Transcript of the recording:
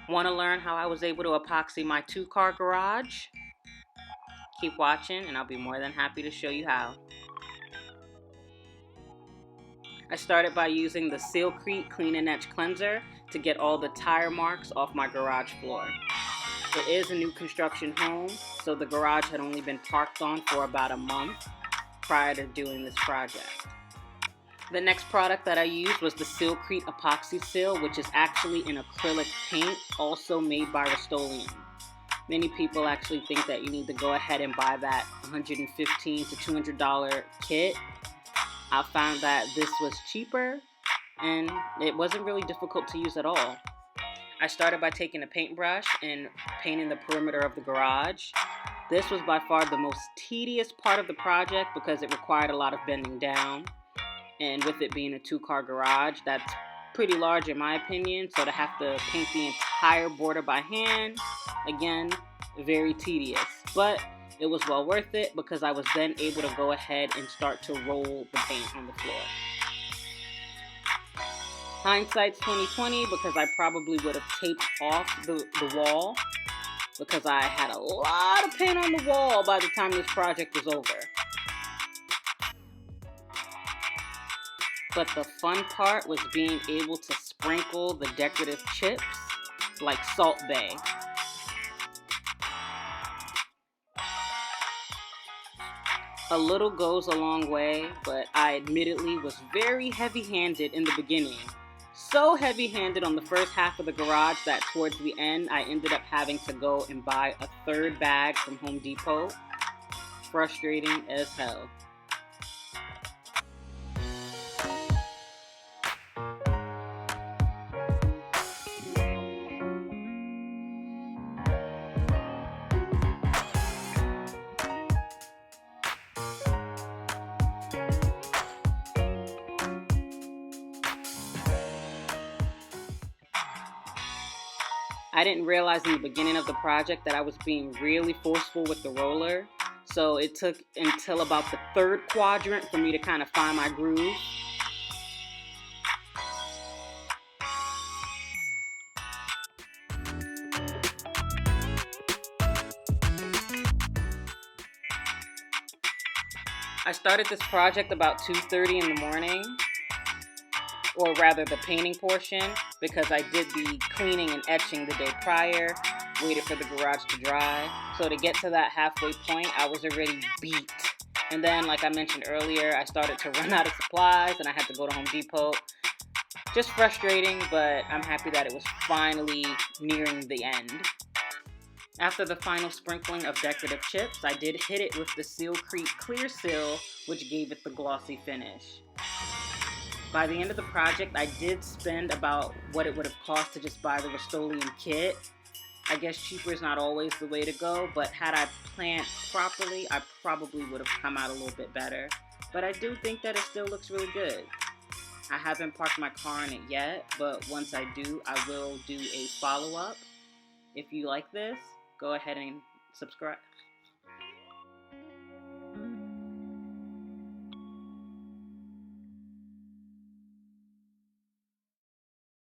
Want to learn how I was able to epoxy my 2-car garage? Keep watching and I'll be more than happy to show you how. I started by using the Seal Krete Clean-N-Etch cleanser to get all the tire marks off my garage floor. It is a new construction home, so the garage had only been parked on for about a month prior to doing this project. The next product that I used was the Seal Krete Epoxy Seal, which is actually an acrylic paint, also made by Rustoleum. Many people actually think that you need to go ahead and buy that $115 to $200 kit. I found that this was cheaper and it wasn't really difficult to use at all. I started by taking a paintbrush and painting the perimeter of the garage. This was by far the most tedious part of the project because it required a lot of bending down. And with it being a 2-car garage, that's pretty large in my opinion. So to have to paint the entire border by hand, again, very tedious. But it was well worth it because I was then able to go ahead and start to roll the paint on the floor. Hindsight's 2020 because I probably would have taped off the wall because I had a lot of paint on the wall by the time this project was over. But the fun part was being able to sprinkle the decorative chips like Salt Bae. A little goes a long way, but I admittedly was very heavy-handed in the beginning. So heavy-handed on the first half of the garage that towards the end I ended up having to go and buy a 3rd bag from Home Depot. Frustrating as hell. I didn't realize in the beginning of the project that I was being really forceful with the roller, so it took until about the 3rd quadrant for me to kind of find my groove. I started this project about 2:30 in the morning, or rather the painting portion, because I did the cleaning and etching the day prior, waited for the garage to dry. So to get to that halfway point, I was already beat. And then, like I mentioned earlier, I started to run out of supplies and I had to go to Home Depot. Just frustrating, but I'm happy that it was finally nearing the end. After the final sprinkling of decorative chips, I did hit it with the Seal Krete Clear Seal, which gave it the glossy finish. By the end of the project, I did spend about what it would have cost to just buy the Rustoleum kit. I guess cheaper is not always the way to go, but had I planned properly, I probably would have come out a little bit better. But I do think that it still looks really good. I haven't parked my car in it yet, but once I do, I will do a follow-up. If you like this, go ahead and subscribe.